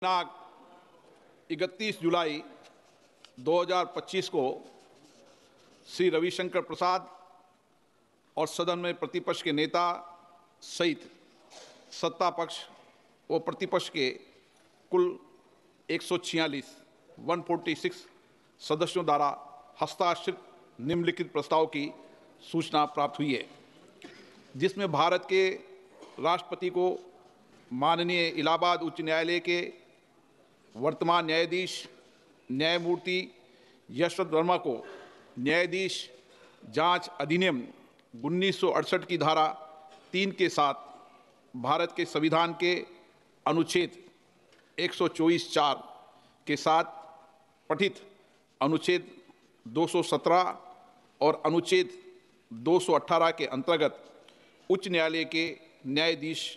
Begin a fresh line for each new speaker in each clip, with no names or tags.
दिनांक 31 जुलाई 2025 को श्री रविशंकर प्रसाद और सदन में प्रतिपक्ष के नेता सहित सत्ता पक्ष व प्रतिपक्ष के कुल 146 सदस्यों द्वारा हस्ताक्षरित निम्नलिखित प्रस्ताव की सूचना प्राप्त हुई है, जिसमें भारत के राष्ट्रपति को माननीय इलाहाबाद उच्च न्यायालय के वर्तमान न्यायाधीश न्यायमूर्ति यशवंत वर्मा को न्यायाधीश जांच अधिनियम 1968 की धारा 3 के साथ भारत के संविधान के अनुच्छेद 124(4) के साथ पठित अनुच्छेद 217 और अनुच्छेद 218 के अंतर्गत उच्च न्यायालय के न्यायाधीश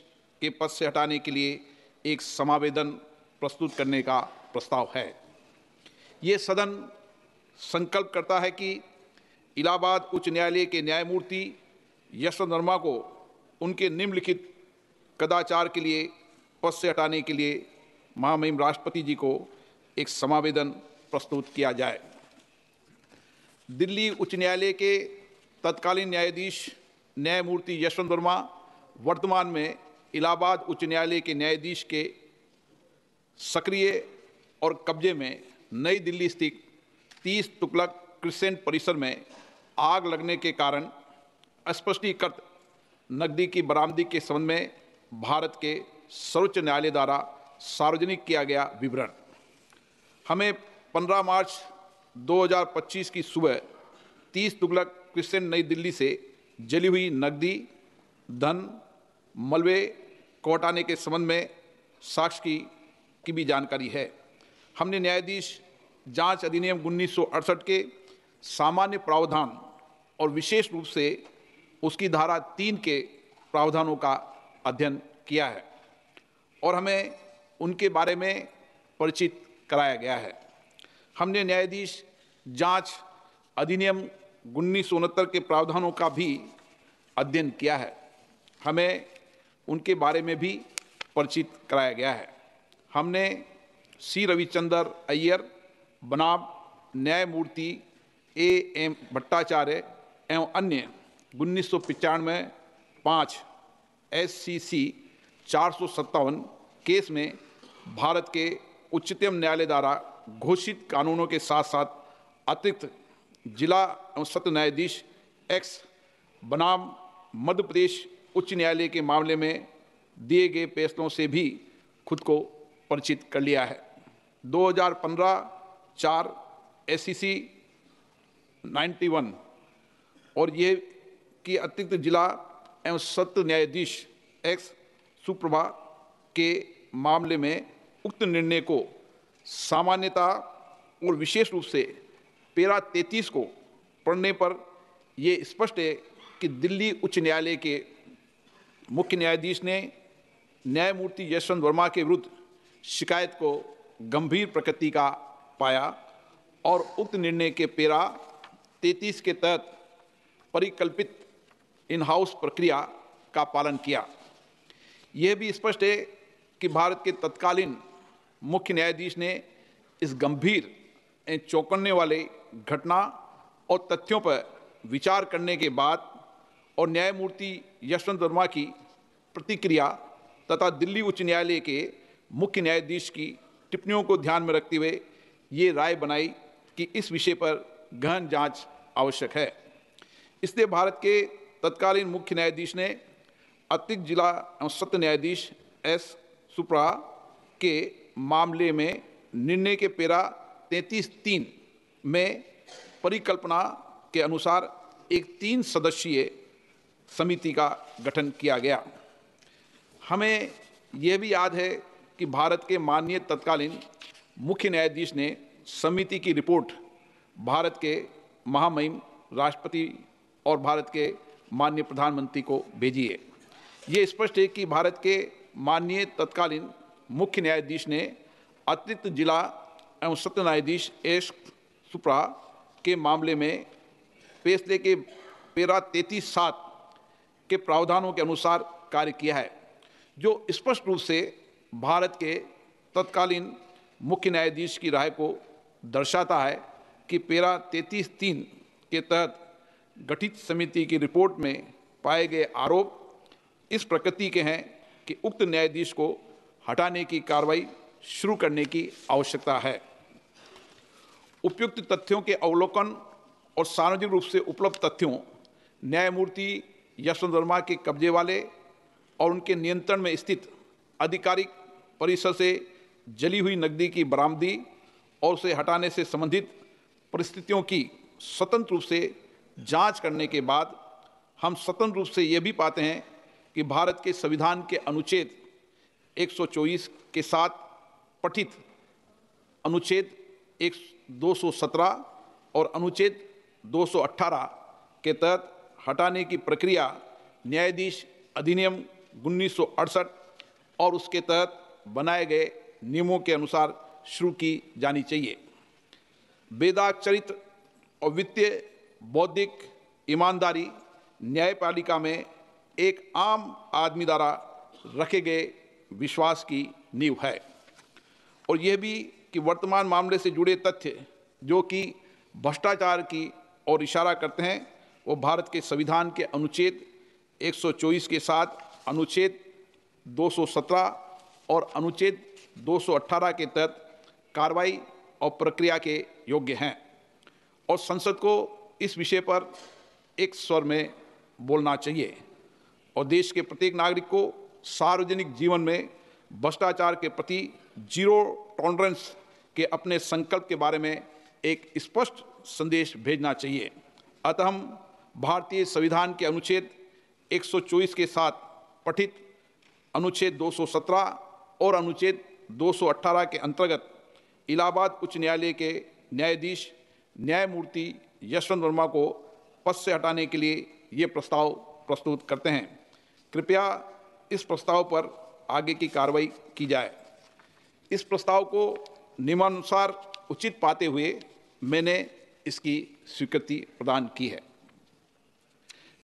के पद से हटाने के लिए एक समावेदन प्रस्तुत करने का प्रस्ताव है। ये सदन संकल्प करता है कि इलाहाबाद उच्च न्यायालय के न्यायमूर्ति यशवंत वर्मा को उनके निम्नलिखित कदाचार के लिए पद से हटाने के लिए महामहिम राष्ट्रपति जी को एक समावेदन प्रस्तुत किया जाए। दिल्ली उच्च न्यायालय के तत्कालीन न्यायाधीश न्यायमूर्ति यशवंत वर्मा वर्तमान में इलाहाबाद उच्च न्यायालय के न्यायाधीश के सक्रिय और कब्जे में नई दिल्ली स्थित 30 तुगलक क्रिसेंट परिसर में आग लगने के कारण स्पष्टीकृत नकदी की बरामदगी के संबंध में भारत के सर्वोच्च न्यायालय द्वारा सार्वजनिक किया गया विवरण हमें 15 मार्च 2025 की सुबह 30 तुगलक क्रिसेंट नई दिल्ली से जली हुई नकदी, धन, मलबे को हटाने के संबंध में साक्ष्य की भी जानकारी है। हमने न्यायाधीश जांच अधिनियम 1968 के सामान्य प्रावधान और विशेष रूप से उसकी धारा 3 के प्रावधानों का अध्ययन किया है और हमें उनके बारे में परिचित कराया गया है। हमने न्यायाधीश जांच अधिनियम 1969 के प्रावधानों का भी अध्ययन किया है। हमें उनके बारे में भी परिचित कराया गया है। हमने सी रविचंद्र अय्यर बनाम न्यायमूर्ति A.M. भट्टाचार्य एवं अन्य 1995 5 SCC 457 केस में भारत के उच्चतम न्यायालय द्वारा घोषित कानूनों के साथ साथ अतिरिक्त जिला एवं सत्र न्यायाधीश X बनाम मध्य प्रदेश उच्च न्यायालय के मामले में दिए गए फैसलों से भी खुद को परिचित कर लिया है। 2015 4 SCC 91 और ये कि अतिरिक्त जिला एवं सत्र न्यायाधीश X सुप्रभा के मामले में उक्त निर्णय को सामान्यता और विशेष रूप से पैरा 33 को पढ़ने पर ये स्पष्ट है कि दिल्ली उच्च न्यायालय के मुख्य न्यायाधीश ने न्यायमूर्ति यशवंत वर्मा के विरुद्ध शिकायत को गंभीर प्रकृति का पाया और उक्त निर्णय के पैरा 33 के तहत परिकल्पित इन हाउस प्रक्रिया का पालन किया। यह भी स्पष्ट है कि भारत के तत्कालीन मुख्य न्यायाधीश ने इस गंभीर एवं चौंकाने वाले घटना और तथ्यों पर विचार करने के बाद और न्यायमूर्ति यशवंत वर्मा की प्रतिक्रिया तथा दिल्ली उच्च न्यायालय के मुख्य न्यायाधीश की टिप्पणियों को ध्यान में रखते हुए ये राय बनाई कि इस विषय पर गहन जांच आवश्यक है। इसलिए भारत के तत्कालीन मुख्य न्यायाधीश ने अतिरिक्त जिला एवं सत्र न्यायाधीश S सुप्रा के मामले में निर्णय के पैरा 33(3) में परिकल्पना के अनुसार एक 3 सदस्यीय समिति का गठन किया गया। हमें यह भी याद है कि भारत के माननीय तत्कालीन मुख्य न्यायाधीश ने समिति की रिपोर्ट भारत के महामहिम राष्ट्रपति और भारत के माननीय प्रधानमंत्री को भेजी है। ये स्पष्ट है कि भारत के माननीय तत्कालीन मुख्य न्यायाधीश ने अतिरिक्त जिला एवं सत्र न्यायाधीश S सुप्रा के मामले में फैसले के पैरा 33(7) के प्रावधानों के अनुसार कार्य किया है, जो स्पष्ट रूप से भारत के तत्कालीन मुख्य न्यायाधीश की राय को दर्शाता है कि पैरा 33(3) के तहत गठित समिति की रिपोर्ट में पाए गए आरोप इस प्रकृति के हैं कि उक्त न्यायाधीश को हटाने की कार्रवाई शुरू करने की आवश्यकता है। उपयुक्त तथ्यों के अवलोकन और सार्वजनिक रूप से उपलब्ध तथ्यों, न्यायमूर्ति यशवंत वर्मा के कब्जे वाले और उनके नियंत्रण में स्थित आधिकारिक परिसर से जली हुई नकदी की बरामदी और उसे हटाने से संबंधित परिस्थितियों की स्वतंत्र रूप से जांच करने के बाद हम स्वतंत्र रूप से यह भी पाते हैं कि भारत के संविधान के अनुच्छेद 124 के साथ पठित अनुच्छेद 217 और अनुच्छेद 218 के तहत हटाने की प्रक्रिया न्यायाधीश अधिनियम 1968 और उसके तहत बनाए गए नियमों के अनुसार शुरू की जानी चाहिए। बेदाग चरित्र और वित्तीय बौद्धिक ईमानदारी न्यायपालिका में एक आम आदमी द्वारा रखे गए विश्वास की नींव है और यह भी कि वर्तमान मामले से जुड़े तथ्य जो कि भ्रष्टाचार की ओर इशारा करते हैं वो भारत के संविधान के अनुच्छेद 124 के साथ अनुच्छेद 217 और अनुच्छेद 218 के तहत कार्रवाई और प्रक्रिया के योग्य हैं और संसद को इस विषय पर एक स्वर में बोलना चाहिए और देश के प्रत्येक नागरिक को सार्वजनिक जीवन में भ्रष्टाचार के प्रति जीरो टॉलरेंस के अपने संकल्प के बारे में एक स्पष्ट संदेश भेजना चाहिए। अतः हम भारतीय संविधान के अनुच्छेद 124 के साथ पठित अनुच्छेद 217 और अनुच्छेद 218 के अंतर्गत इलाहाबाद उच्च न्यायालय के न्यायाधीश न्यायमूर्ति यशवंत वर्मा को पद से हटाने के लिए ये प्रस्ताव प्रस्तुत करते हैं। कृपया इस प्रस्ताव पर आगे की कार्रवाई की जाए। इस प्रस्ताव को नियमानुसार उचित पाते हुए मैंने इसकी स्वीकृति प्रदान की है।